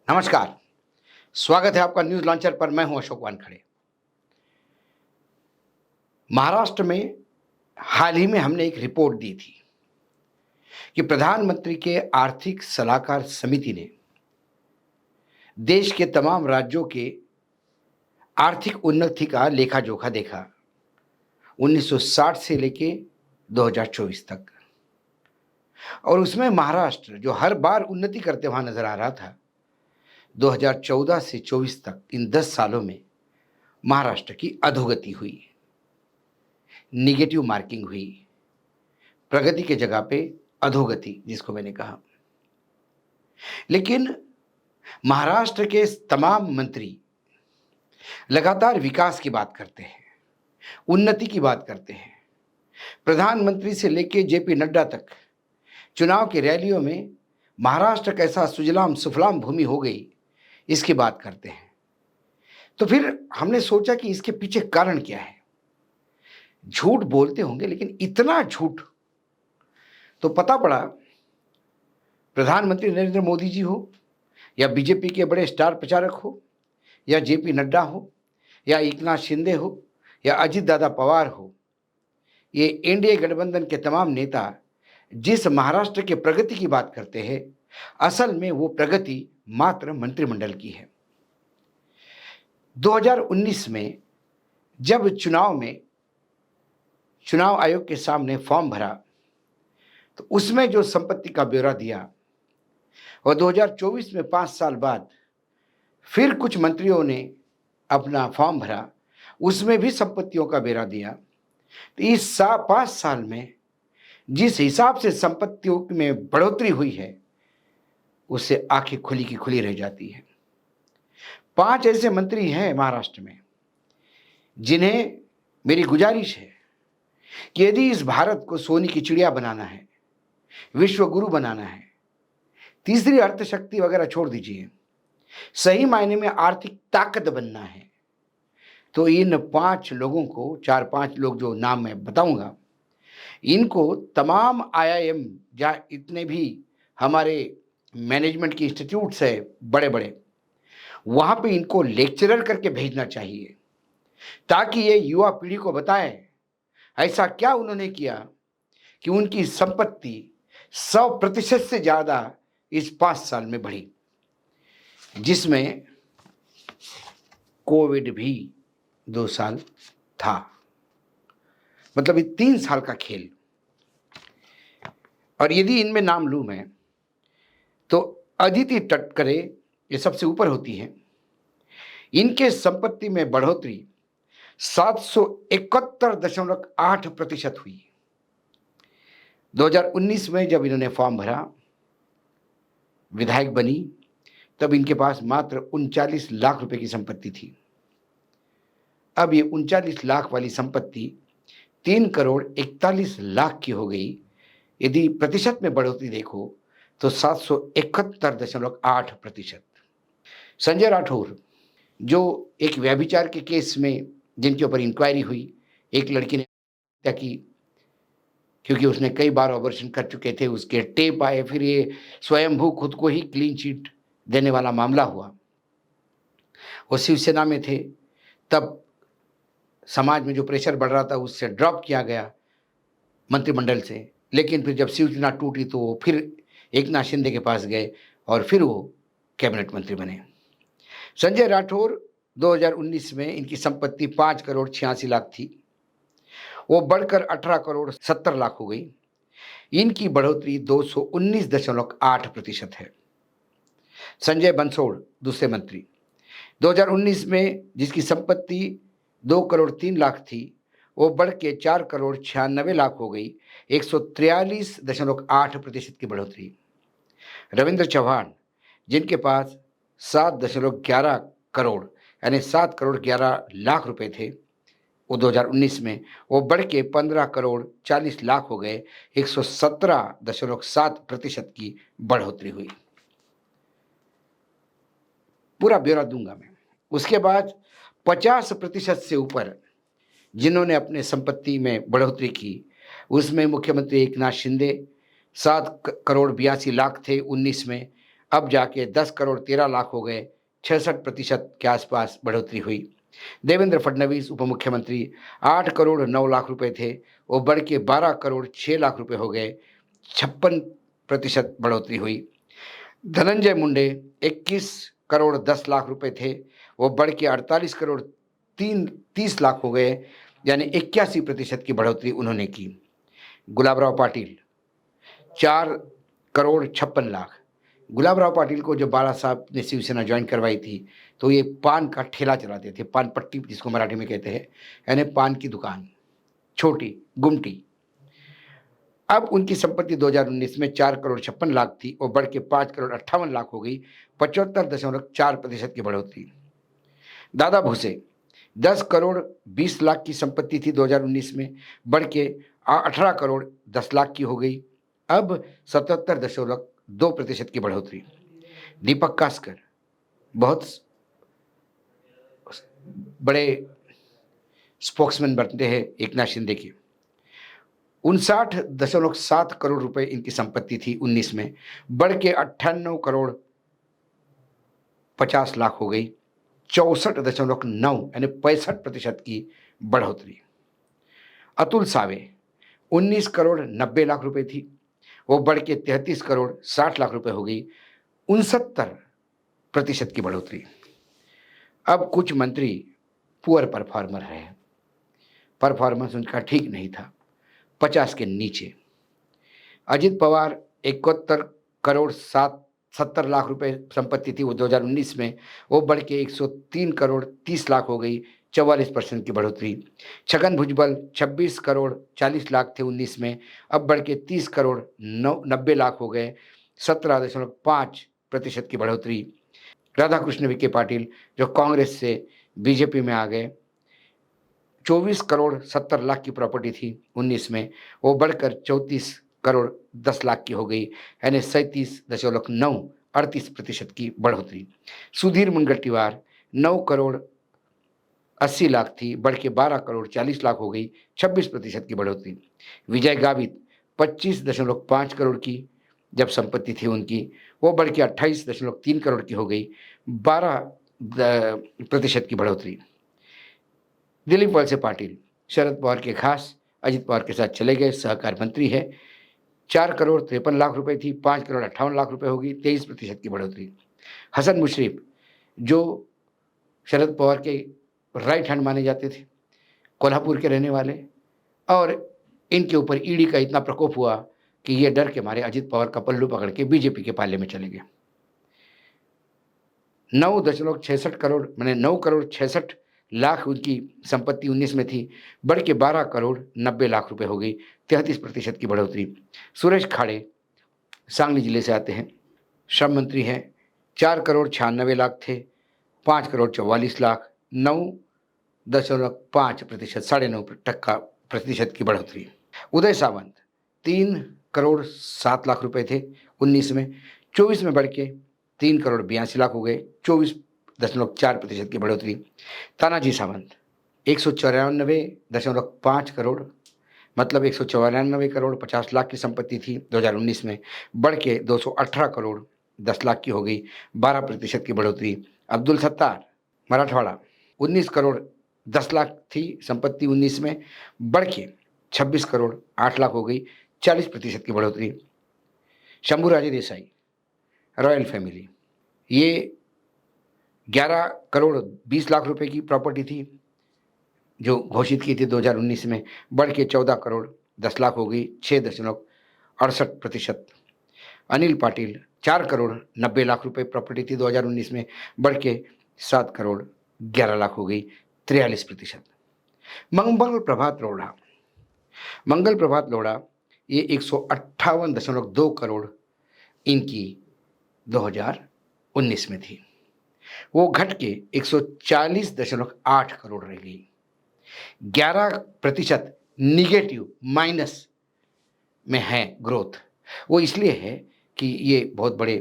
नमस्कार। स्वागत है आपका न्यूज़ लॉन्चर पर। मैं हूं अशोक वानखड़े। महाराष्ट्र में हाल ही में हमने एक रिपोर्ट दी थी कि प्रधानमंत्री के आर्थिक सलाहकार समिति ने देश के तमाम राज्यों के आर्थिक उन्नति का लेखा जोखा देखा 1960 से लेके 2024 तक। और उसमें महाराष्ट्र जो हर बार उन्नति करते वहां नजर आ रहा था, 2014 से 24 तक इन 10 सालों में महाराष्ट्र की अधोगति हुई, निगेटिव मार्किंग हुई, प्रगति के जगह पे अधोगति जिसको मैंने कहा। लेकिन महाराष्ट्र के तमाम मंत्री लगातार विकास की बात करते हैं, उन्नति की बात करते हैं। प्रधानमंत्री से लेके जेपी नड्डा तक चुनाव की रैलियों में महाराष्ट्र कैसा सुजलाम सुफलाम भूमि हो गई, इसकी बात करते हैं। तो फिर हमने सोचा कि इसके पीछे कारण क्या है। झूठ बोलते होंगे, लेकिन इतना झूठ तो पता पड़ा प्रधानमंत्री नरेंद्र मोदी जी हो या बीजेपी के बड़े स्टार प्रचारक हो या जेपी नड्डा हो या एकनाथ शिंदे हो या अजित दादा पवार हो, ये एनडीए गठबंधन के तमाम नेता जिस महाराष्ट्र के प्रगति की बात करते हैं, असल में वो प्रगति मात्र मंत्रिमंडल की है। 2019 में जब चुनाव आयोग के सामने फॉर्म भरा तो उसमें जो संपत्ति का ब्यौरा दिया, और 2024 में 5 साल बाद फिर कुछ मंत्रियों ने अपना फॉर्म भरा, उसमें भी संपत्तियों का ब्यौरा दिया। तो इस 5 साल में जिस हिसाब से संपत्तियों में बढ़ोतरी हुई है, उससे आंखें खुली की खुली रह जाती है। 5 ऐसे मंत्री हैं महाराष्ट्र में जिन्हें मेरी गुजारिश है कि यदि इस भारत को सोने की चिड़िया बनाना है, विश्व गुरु बनाना है, तीसरी अर्थशक्ति वगैरह छोड़ दीजिए, सही मायने में आर्थिक ताकत बनना है, तो इन 5 लोगों को, 4-5 लोग जो नाम मैं बताऊंगा, इनको तमाम आईआईएम या इतने भी हमारे मैनेजमेंट के इंस्टीट्यूट्स है बड़े बड़े, वहां पे इनको लेक्चरर करके भेजना चाहिए, ताकि ये युवा पीढ़ी को बताएं ऐसा क्या उन्होंने किया कि उनकी संपत्ति 100% से ज्यादा इस 5 साल में बढ़ी, जिसमें कोविड भी 2 साल था। मतलब ये 3 साल का खेल। और यदि इनमें नाम लूं मैं, तो अदिति तटकरे ये सबसे ऊपर होती है। इनके संपत्ति में बढ़ोतरी 771.8% हुई। 2019 में जब इन्होंने फॉर्म भरा, विधायक बनी, तब इनके पास मात्र 39 लाख रुपए की संपत्ति थी। अब ये 39 लाख वाली संपत्ति 3,41,00,000 की हो गई। यदि प्रतिशत में बढ़ोतरी देखो तो 771.8%। संजय राठौर, जो एक व्यभिचार के केस में जिनके ऊपर इंक्वायरी हुई, एक लड़की ने हत्या की क्योंकि उसने कई बार अबॉर्शन कर चुके थे, उसके टेप आए, फिर ये स्वयंभू खुद को ही क्लीन चिट देने वाला मामला हुआ। वो शिवसेना में थे, तब समाज में जो प्रेशर बढ़ रहा था उससे ड्रॉप किया गया मंत्रिमंडल से। लेकिन फिर जब शिवसेना टूटी तो वो फिर एकनाथ शिंदे के पास गए और फिर वो कैबिनेट मंत्री बने। संजय राठौर 2019 में इनकी संपत्ति 5,86,00,000 थी, वो बढ़कर 18,70,00,000 हो गई। इनकी बढ़ोतरी 219.8% है। संजय बंसोड़, दूसरे मंत्री, 2019 में जिसकी संपत्ति 2,03,00,000 थी, वो बढ़ के 4,96,00,000 हो गई, 143.8% की बढ़ोतरी। रविंद्र चौहान, जिनके पास 7.11 करोड़ यानी 7,11,00,000 रुपए थे वो 2019 में, वो बढ़ के 15,40,00,000 हो गए, 117.7% की बढ़ोतरी हुई। पूरा ब्यौरा दूंगा मैं। उसके बाद 50% से ऊपर जिन्होंने अपने संपत्ति में बढ़ोतरी की, उसमें मुख्यमंत्री एकनाथ शिंदे 7,82,00,000 थे 19 में, अब जाके 10 करोड़ 13 लाख हो गए, 66% के आसपास बढ़ोतरी हुई। देवेंद्र फडणवीस उप मुख्यमंत्री 8 करोड़ 9 लाख रुपए थे, वो बढ़ के 12 करोड़ 6 लाख रुपए हो गए, 56% बढ़ोतरी हुई। धनंजय मुंडे 21 करोड़ 10 लाख रुपए थे, वो बढ़ के 48 करोड़ 30 लाख हो गए, यानी 81% की बढ़ोतरी उन्होंने की। गुलाबराव पाटिल 4 करोड़ 56 लाख। गुलाबराव पाटिल को जब बाला साहब ने शिवसेना ज्वाइन करवाई थी, तो ये पान का ठेला चलाते थे, पान पट्टी जिसको मराठी में कहते हैं, यानी पान की दुकान, छोटी गुमटी। अब उनकी संपत्ति 2019 में 4 करोड़ 56 लाख थी और बढ़ के 5 करोड़ 58 लाख हो गई, 75.4% की बढ़ोतरी। दादा भूसे 10 करोड़ 20 लाख की संपत्ति थी 2019 में, बढ़ के 18 करोड़ 10 लाख की हो गई, अब 77.2% की बढ़ोतरी। दीपक कास्कर बहुत बड़े स्पोक्समैन बनते हैं एक नाथ शिंदे के, 59.7 करोड़ रुपए इनकी संपत्ति थी 19 में, बढ़ के 98 करोड़ 50 लाख हो गई, 64.9 यानी 65% की बढ़ोतरी। अतुल सावे 19 करोड़ 90 लाख रुपए थी, वो बढ़ के 33 करोड़ 60 लाख रुपए हो गई, 69% की बढ़ोतरी। अब कुछ मंत्री पुअर परफॉर्मर हैं, परफॉर्मेंस उनका ठीक नहीं था, 50 के नीचे। अजित पवार 71 करोड़ 70 लाख रुपए संपत्ति थी वो 2019 में, वो बढ़ के 103 करोड़ 30 लाख हो गई, 44% की बढ़ोतरी। छगन भुजबल 26 करोड़ 40 लाख थे 19 में, अब बढ़ के 30 करोड़ 90 लाख हो गए, 17.5% की बढ़ोतरी। राधाकृष्ण विखे पाटिल जो कांग्रेस से बीजेपी में आ गए, 24 करोड़ 70 लाख की प्रॉपर्टी थी 19 में, वो बढ़कर 34 करोड़ 10 लाख की हो गई, यानी 37.38% की बढ़ोतरी। सुधीर मुनगंटीवार 9 करोड़ 80 लाख थी, बढ़ के 12 करोड़ 40 लाख हो गई, 26% की बढ़ोतरी। विजय गावित 25.5 करोड़ की जब संपत्ति थी उनकी, वो बढ़ के 28.3 करोड़ की हो गई, 12% की बढ़ोतरी। दिलीप वलसे पाटिल शरद पवार के खास, अजित पवार के साथ चले गए, सहकार मंत्री है, 4 करोड़ 53 लाख रुपए थी, 5 करोड़ 58 लाख रुपए होगी, 23% की बढ़ोतरी। हसन मुशर्रफ जो शरद पवार के राइट हैंड माने जाते थे, कोल्हापुर के रहने वाले, और इनके ऊपर ईडी का इतना प्रकोप हुआ कि ये डर के मारे अजित पवार का पल्लू पकड़ के बीजेपी के पाले में चले गए। 9.66 करोड़ मैंने 9 करोड़ 66 लाख उनकी संपत्ति 19 में थी, बढ़ के 12 करोड़ 90 लाख रुपए हो गई, 33% की बढ़ोतरी। सुरेश खाड़े सांगली जिले से आते हैं, श्रम मंत्री हैं, 4 करोड़ 96 लाख थे, 5 करोड़ 44 लाख, 9.5%, 9.5% की बढ़ोतरी। उदय सामंत 3 करोड़ 7 लाख रुपए थे 19 में, 24 में बढ़ के 3 करोड़ 82 लाख हो गए, 24.4% की बढ़ोतरी। तानाजी सावंत 194.5 करोड़ मतलब 194 करोड़ 50 लाख की संपत्ति थी 2019 में, बढ़ के 218 करोड़ 10 लाख की हो गई, 12% की बढ़ोतरी। अब्दुल सत्तार मराठवाड़ा 19 करोड़ 10 लाख थी संपत्ति 19 में, बढ़ के 26 करोड़ 8 लाख हो गई, 40% की बढ़ोतरी। शंभूराजे देसाई रॉयल फैमिली, ये 11 करोड़ 20 लाख रुपए की प्रॉपर्टी थी जो घोषित की थी 2019 में, बढ़ के 14 करोड़ 10 लाख हो गई, 6.68%। अनिल पाटिल 4 करोड़ 90 लाख रुपए प्रॉपर्टी थी 2019 में, बढ़ के 7 करोड़ 11 लाख हो गई, 43%। मंगल प्रभात लोढ़ा ये 158.2 करोड़ इनकी 2019 में थी, वो घट के 140.8 करोड़ रह गई, 11% निगेटिव माइनस में है ग्रोथ। वो इसलिए है कि ये बहुत बड़े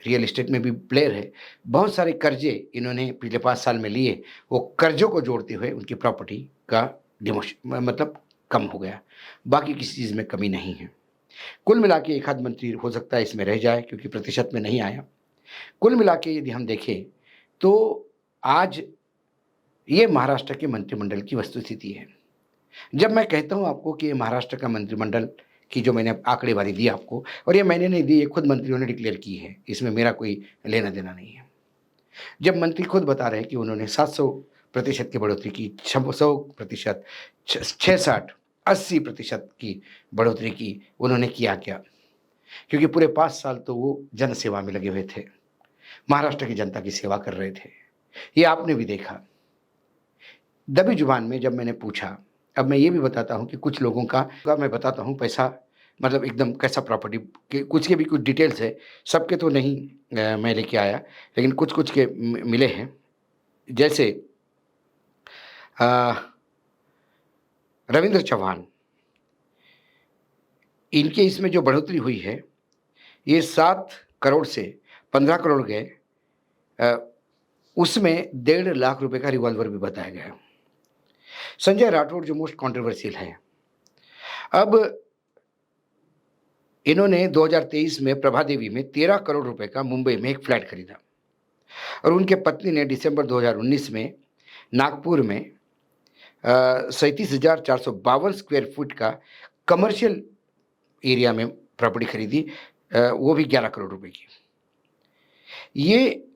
रियल एस्टेट में भी प्लेयर है, बहुत सारे कर्जे इन्होंने पिछले 5 साल में लिए, वो कर्जों को जोड़ते हुए उनकी प्रॉपर्टी का डिमोशन मतलब कम हो गया, बाकी किसी चीज़ में कमी नहीं है। कुल मिला के एक आध मंत्री हो सकता है इसमें रह जाए क्योंकि प्रतिशत में नहीं आया, कुल मिला के यदि हम देखें तो आज ये महाराष्ट्र के मंत्रिमंडल की वस्तुस्थिति है। जब मैं कहता हूँ आपको कि ये महाराष्ट्र का मंत्रिमंडल की जो मैंने आंकड़ेवारी दी आपको, और ये मैंने नहीं दी, ये खुद मंत्रियों ने डिक्लेयर की है, इसमें मेरा कोई लेना-देना नहीं है। जब मंत्री खुद बता रहे हैं कि उन्होंने 700% की बढ़ोतरी की, 100%, 66, 80% की बढ़ोतरी की, उन्होंने किया क्या? क्योंकि पूरे 5 साल तो वो जनसेवा में लगे हुए थे, महाराष्ट्र की जनता की सेवा कर रहे थे। ये आपने भी देखा। दबी जुबान में जब मैंने पूछा, अब मैं ये भी बताता हूँ कि कुछ लोगों का मैं बताता हूँ पैसा मतलब एकदम कैसा प्रॉपर्टी के कुछ के भी कुछ डिटेल्स है, सबके तो नहीं मैं लेके आया, लेकिन कुछ-कुछ के मिले हैं। जैसे अ, रविंद्र चौहान, इनके इसमें जो बढ़ोतरी हुई है, ये 7 करोड़ से 15 करोड़ गए। अ, उसमें 1.5 लाख रुपए का रिवॉल्वर भी बताया गया। संजय राठौड़ जो मोस्ट कंट्रोवर्शियल है। अब इन्होंने 2023 में प्रभा देवी में 13 करोड़ रुपए का मुंबई में एक फ्लैट खरीदा और उनके पत्नी ने दिसंबर 2019 में नागपुर में 37,452 स्क्वायर फुट का कमर्शियल एरिया में प्रॉपर्टी खरीदी, वो भी 11 करोड़ रुपए की। ये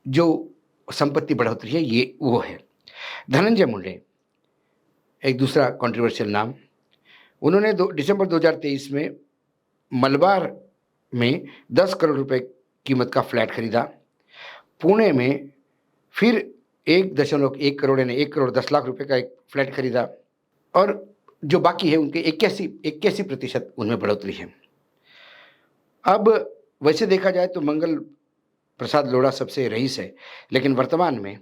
जो संपत्ति बढ़ोतरी है ये वो है। धनंजय मुंडे एक दूसरा कंट्रोवर्शियल नाम, उन्होंने दिसंबर 2023 में मलबार में 10 करोड़ रुपए कीमत का फ्लैट खरीदा। पुणे में फिर 1.1 करोड़ यानी 1 करोड़ 10 लाख रुपए का एक फ्लैट खरीदा और जो बाकी है उनके 81% उनमें बढ़ोतरी है। अब वैसे देखा जाए तो मंगल प्रसाद लोढ़ा सबसे रईस है, लेकिन वर्तमान में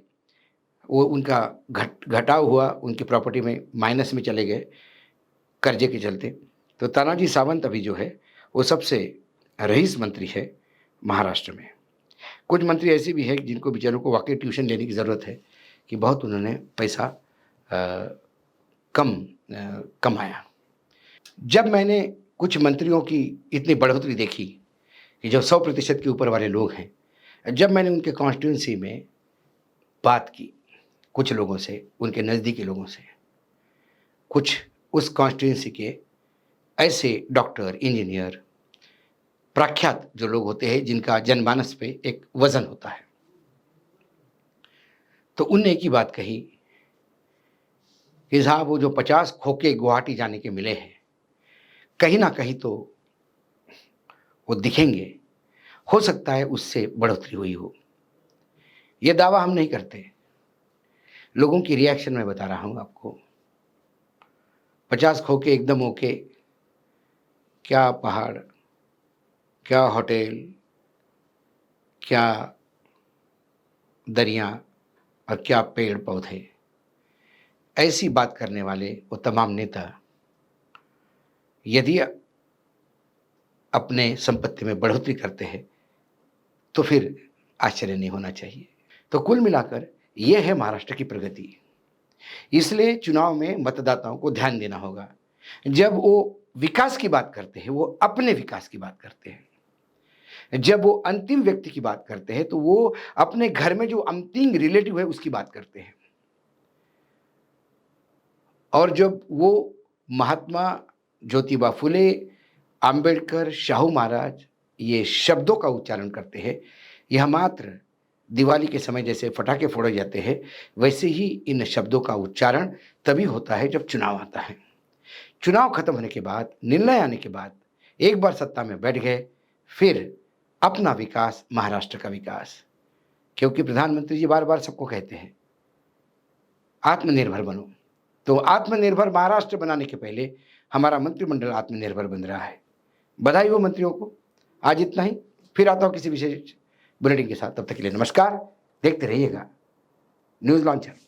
वो उनका घटाव हुआ, उनकी प्रॉपर्टी में माइनस में चले गए कर्जे के चलते। तो तानाजी सावंत अभी जो है वो सबसे रईस मंत्री है महाराष्ट्र में। कुछ मंत्री ऐसे भी हैं जिनको बेचारों को वाकई ट्यूशन लेने की ज़रूरत है कि बहुत उन्होंने पैसा कम कमाया। जब मैंने कुछ मंत्रियों की इतनी बढ़ोतरी देखी कि जो 100% के ऊपर वाले लोग हैं, जब मैंने उनके कॉन्स्टिट्यूंसी में बात की कुछ लोगों से, उनके नज़दीकी लोगों से, कुछ उस कॉन्स्टिट्यूंसी के ऐसे डॉक्टर, इंजीनियर, प्रख्यात जो लोग होते हैं जिनका जनमानस पे एक वज़न होता है, तो उनने एक ही बात कही कि साहब वो जो 50 खोखे गुवाहाटी जाने के मिले हैं, कहीं न कहीं तो वो दिखेंगे, हो सकता है उससे बढ़ोतरी हुई हो। ये दावा हम नहीं करते, लोगों की रिएक्शन मैं बता रहा हूँ आपको। 50 खोखे एकदम ओके, क्या पहाड़, क्या होटल, क्या दरिया और क्या पेड़-पौधे। ऐसी बात करने वाले वो तमाम नेता यदि अपने संपत्ति में बढ़ोतरी करते हैं, तो फिर आश्चर्य नहीं होना चाहिए। तो कुल मिलाकर ये है महाराष्ट्र की प्रगति। इसलिए चुनाव में मतदाताओं को ध्यान देना होगा। जब वो विकास की बात करते हैं, वो अपने विकास की बात करते हैं। जब वो अंतिम व्यक्ति की बात करते हैं, तो वो अपने घर में जो अंतिम रिलेटिव है उसकी बात करते हैं। और जब वो महात्मा ज्योतिबा फुले, अंबेडकर, शाहू महाराज ये शब्दों का उच्चारण करते हैं, यह मात्र दिवाली के समय जैसे पटाखे फोड़े जाते हैं, वैसे ही इन शब्दों का उच्चारण तभी होता है जब चुनाव आता है। चुनाव खत्म होने के बाद, निर्णय आने के बाद, एक बार सत्ता में बैठ गए, फिर अपना विकास, महाराष्ट्र का विकास। क्योंकि प्रधानमंत्री जी बार-बार सबको कहते हैं, आत्मनिर्भर बनो। तो आत्मनिर्भर महाराष्ट्र बनाने के पहले हमारा मंत्रिमंडल आत्मनिर्भर बन रहा है। बधाई हो मंत्रियों को। आज इतना ही, फिर आता हूँ किसी विशेष बुलेटिन के साथ। तब तक के लिए नमस्कार। देखते रहिएगा न्यूज़ लॉन्चर।